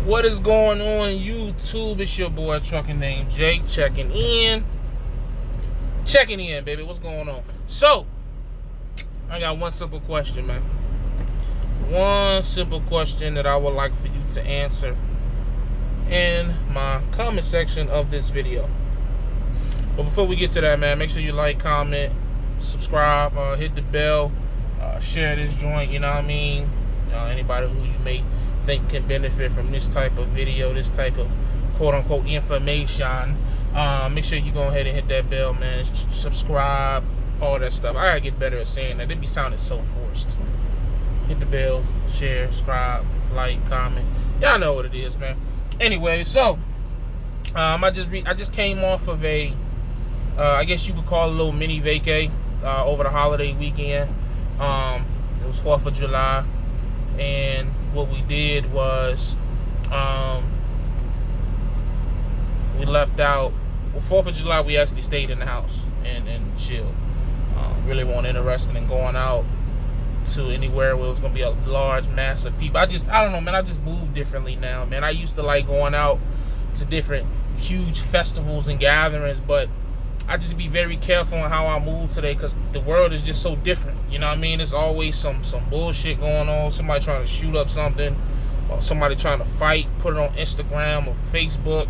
What is going on, YouTube? It's your boy ThatGuyNamedJay checking in, baby. What's going on? So, I got one simple question, man. One simple question that I would like for you to answer in my comment section of this video. But before we get to that, man, make sure you like, comment, subscribe, hit the bell, share this joint. You know what I mean? Anybody who you may think can benefit from this type of video, this type of quote-unquote information, make sure you go ahead and hit that bell, man. Subscribe, all that stuff. I gotta get better at saying that. It be sounding so forced. Hit the bell, share, subscribe, like, comment. Y'all know what it is, man. Anyway, so I just came off of a I guess you could call it a little mini vacay over the holiday weekend. It was 4th of July, and what we did was we left out. Well, 4th of July, we actually stayed in the house and chilled. Really weren't interested in going out to anywhere where it was gonna be a large mass of people. I don't know, man. I just move differently now, man. I used to like going out to different huge festivals and gatherings, but I just be very careful on how I move today because the world is just so different. You know what I mean? There's always some bullshit going on. Somebody trying to shoot up something, or somebody trying to fight, put it on Instagram or Facebook.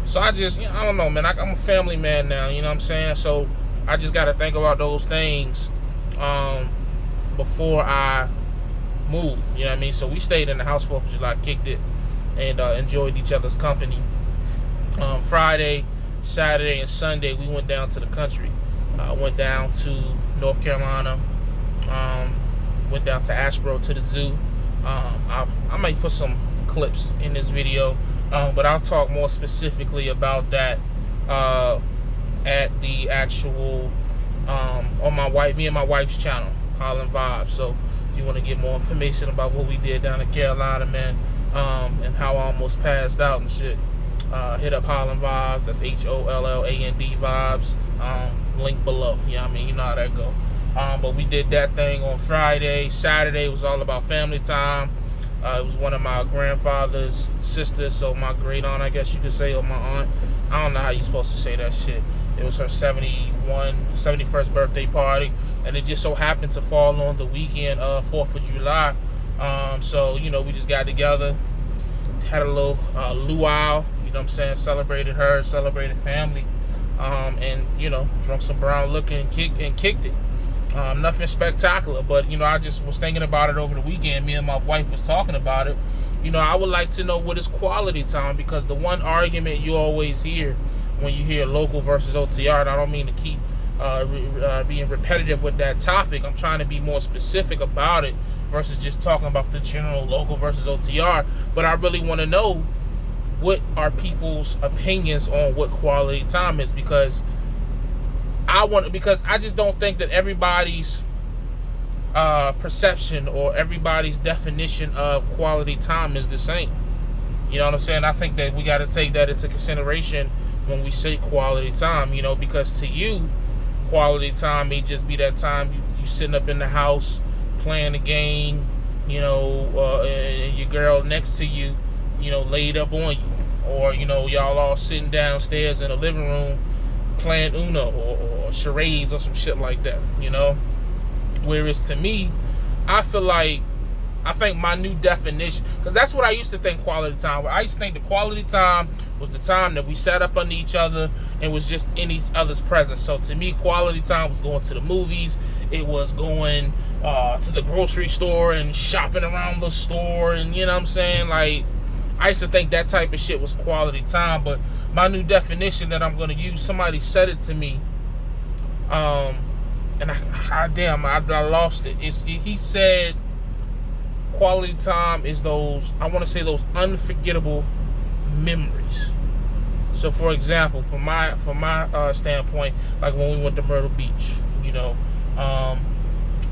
So I just, I don't know, man. I'm a family man now. You know what I'm saying? So I just got to think about those things before I move. You know what I mean? So we stayed in the house 4th of July, kicked it, and enjoyed each other's company. Friday, Saturday, and Sunday, we went down to the country. Went down to North Carolina. Went down to Asheboro to the zoo. I might put some clips in this video, but I'll talk more specifically about that at the actual on me and my wife's channel, Holland Vibes. So if you want to get more information about what we did down in Carolina, man, and how I almost passed out and shit, hit up Holland Vibes. That's HOLLAND Vibes. Link below. You know what I mean? You know how that go. But we did that thing on Friday. Saturday was all about family time. It was one of my grandfather's sisters, so my great aunt, I guess you could say, or my aunt. I don't know how you're supposed to say that shit. It was her 71st birthday party, and it just so happened to fall on the weekend of 4th of July. So, you know, we just got together, had a little luau, you know what I'm saying, celebrated her, celebrated family, and, you know, drunk some brown liquor and kicked it. Nothing spectacular, but, you know, I just was thinking about it over the weekend. Me and my wife was talking about it. You know, I would like to know what is quality time, because the one argument you always hear when you hear local versus OTR, and I don't mean to keep being repetitive with that topic. I'm trying to be more specific about it versus just talking about the general local versus OTR. But I really want to know what are people's opinions on what quality time is, because I just don't think that everybody's perception or everybody's definition of quality time is the same. You know what I'm saying? I think that we got to take that into consideration when we say quality time, you know, because to you, quality time may just be that time you sitting up in the house playing a game, you know, and your girl next to you, you know, laid up on you, or, you know, y'all all sitting downstairs in the living room playing Uno or charades or some shit like that, you know. Whereas to me, I think my new definition, because that's what I used to think quality time was. I used to think the quality time was the time that we sat up under each other and was just in each other's presence. So to me, quality time was going to the movies. It was going to the grocery store and shopping around the store, and, you know what I'm saying? Like, I used to think that type of shit was quality time. But my new definition that I'm going to use, somebody said it to me, and I lost it. He said quality time is those, I want to say, those unforgettable memories. So for example, from my standpoint, like when we went to Myrtle Beach, you know,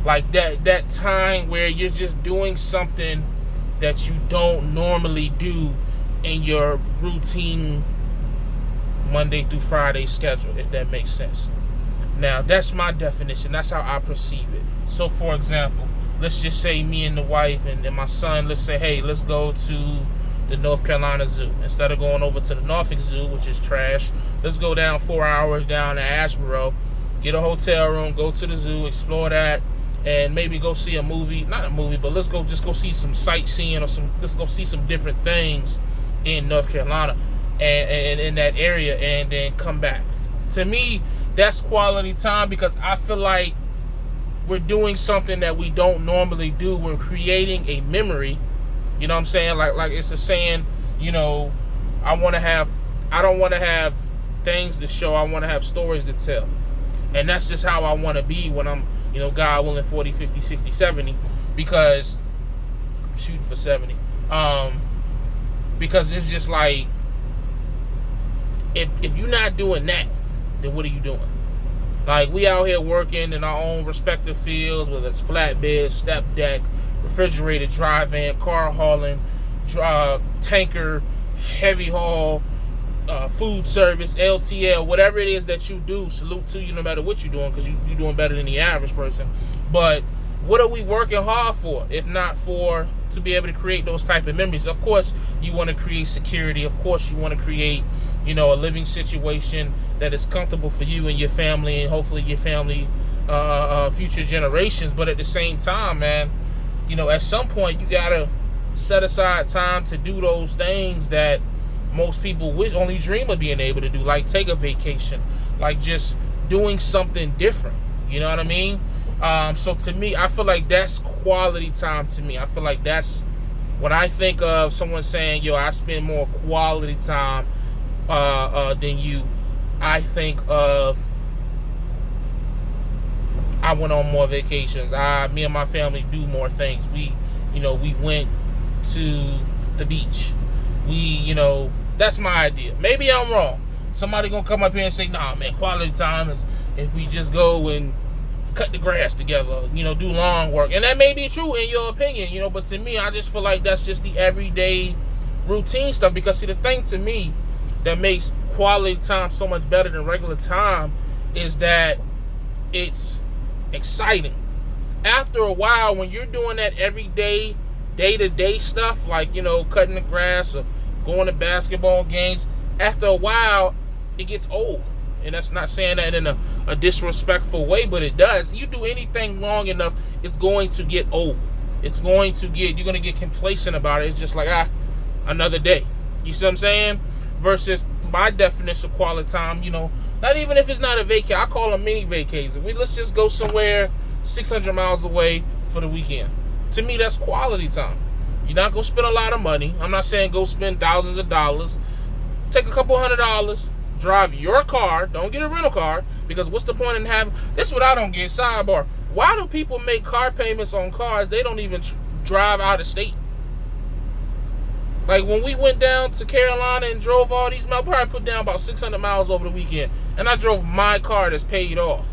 like that time where you're just doing something that you don't normally do in your routine Monday through Friday schedule, if that makes sense. Now, that's my definition. That's how I perceive it. So, for example, let's just say me and the wife and my son, let's say, hey, let's go to the North Carolina Zoo. Instead of going over to the Norfolk Zoo, which is trash, let's go down 4 hours down to Asheboro, get a hotel room, go to the zoo, explore that, and maybe go see a movie. Not a movie, but let's go see some sightseeing, or let's go see some different things in North Carolina and in that area, and then come back. To me, that's quality time, because I feel like we're doing something that we don't normally do. We're creating a memory. You know what I'm saying? Like it's a saying, I don't want to have things to show. I want to have stories to tell. And that's just how I want to be when I'm, God willing, 40, 50, 60, 70, because I'm shooting for 70. Because it's just like, if you're not doing that, then what are you doing? Like, we out here working in our own respective fields, whether it's flatbed, step deck, refrigerated dry van, car hauling, tanker, heavy haul, food service, LTL, whatever it is that you do, salute to you no matter what you're doing, because you're doing better than the average person. But what are we working hard for, if not for to be able to create those type of memories? Of course, you want to create security. Of course, you want to create, a living situation that is comfortable for you and your family, and hopefully your family, future generations. But at the same time, man, at some point you gotta set aside time to do those things that most people only dream of being able to do, like take a vacation, like just doing something different. You know what I mean? So to me, I feel like that's quality time to me. I feel like that's when I think of someone saying, I spend more quality time than you. I think of, I went on more vations. Me and my family do more things. We went to the beach. That's my idea. Maybe I'm wrong. Somebody gonna come up here and say, nah, man, quality time is if we just go and cut the grass together, do lawn work. And that may be true in your opinion, but to me, I just feel like that's just the everyday routine stuff. Because see, the thing to me that makes quality time so much better than regular time is that it's exciting. After a while, when you're doing that everyday, day-to-day stuff, like, cutting the grass or going to basketball games, after a while, it gets old. And that's not saying that in a disrespectful way, but it does. You do anything long enough, it's going to get old. You're going to get complacent about it. It's just like, another day. You see what I'm saying? Versus my definition of quality time, not even if it's not a vacay, I call them mini vacays. Let's just go somewhere 600 miles away for the weekend. To me, that's quality time. You're not going to spend a lot of money. I'm not saying go spend thousands of dollars. Take a couple $100, drive your car. Don't get a rental car, because what's the point in having... This is what I don't get. Sidebar. Why do people make car payments on cars they don't even drive out of state? Like, when we went down to Carolina and drove all these miles, probably put down about 600 miles over the weekend, and I drove my car that's paid off.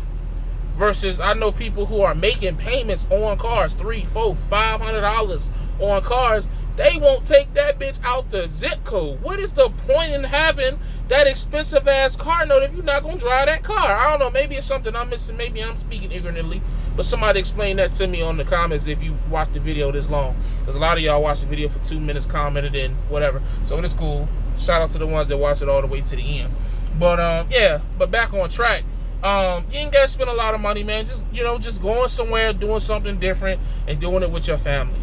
Versus, I know people who are making payments on cars, $300, $400, $500 on cars. They won't take that bitch out the zip code. What is the point in having that expensive ass car note if you're not gonna drive that car? I don't know. Maybe it's something I'm missing. Maybe I'm speaking ignorantly. But somebody explain that to me on the comments if you watch the video this long. Because a lot of y'all watch the video for 2 minutes, commented, and whatever. So it's cool. Shout out to the ones that watch it all the way to the end. But yeah. But back on track. You ain't gotta spend a lot of money, man. Just going somewhere, doing something different, and doing it with your family.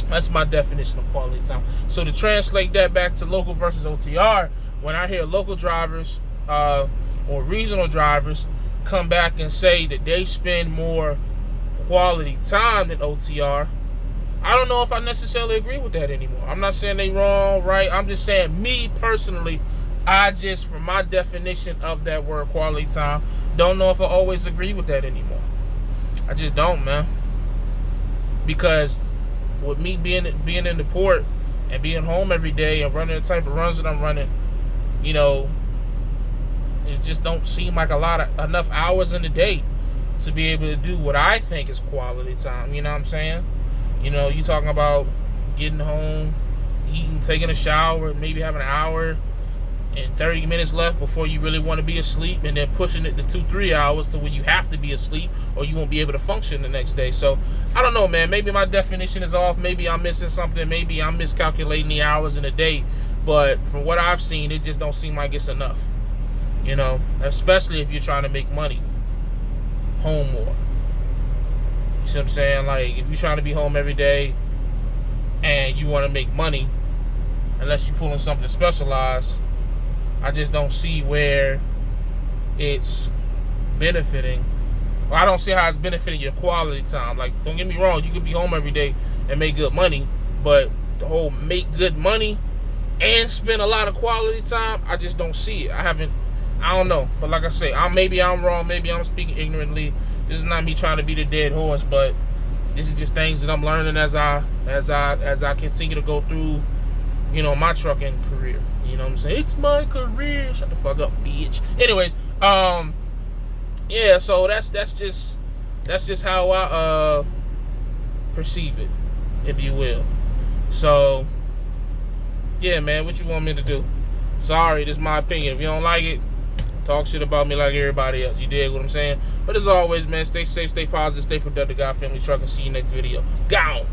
That's my definition of quality time. So to translate that back to local versus OTR, when I hear local drivers or regional drivers come back and say that they spend more quality time than OTR, I don't know if I necessarily agree with that anymore. I'm not saying they wrong, right? I'm just saying, me personally, from my definition of that word quality time, don't know if I always agree with that anymore. I just don't, man. Because with me being in the port and being home every day and running the type of runs that I'm running, it just don't seem like enough hours in the day to be able to do what I think is quality time. You know what I'm saying? You talking about getting home, eating, taking a shower, maybe having an hour and 30 minutes left before you really want to be asleep, and then pushing it to 2-3 hours to where you have to be asleep or you won't be able to function the next day. So I don't know, man. Maybe my definition is off. Maybe I'm missing something. Maybe I'm miscalculating the hours in a day. But from what I've seen, it just don't seem like it's enough. You know, especially if you're trying to make money home more. You see what I'm saying? Like, if you're trying to be home every day and you want to make money, unless you're pulling something specialized, I just don't see where it's benefiting. Well, I don't see how it's benefiting your quality time. Like, don't get me wrong, you could be home every day and make good money, but the whole make good money and spend a lot of quality time, I just don't see it. I don't know. But like I say, maybe I'm wrong, maybe I'm speaking ignorantly. This is not me trying to be the dead horse, but this is just things that I'm learning as I continue to go through, you know, my trucking career. You know what I'm saying? It's my career. Shut the fuck up, bitch. Anyways, yeah, so that's just how I perceive it, if you will. So yeah, man, what you want me to do? Sorry, this is my opinion. If you don't like it, talk shit about me like everybody else. You dig what I'm saying? But as always, man, stay safe, stay positive, stay productive. God, family, trucking. See you next video. Gone.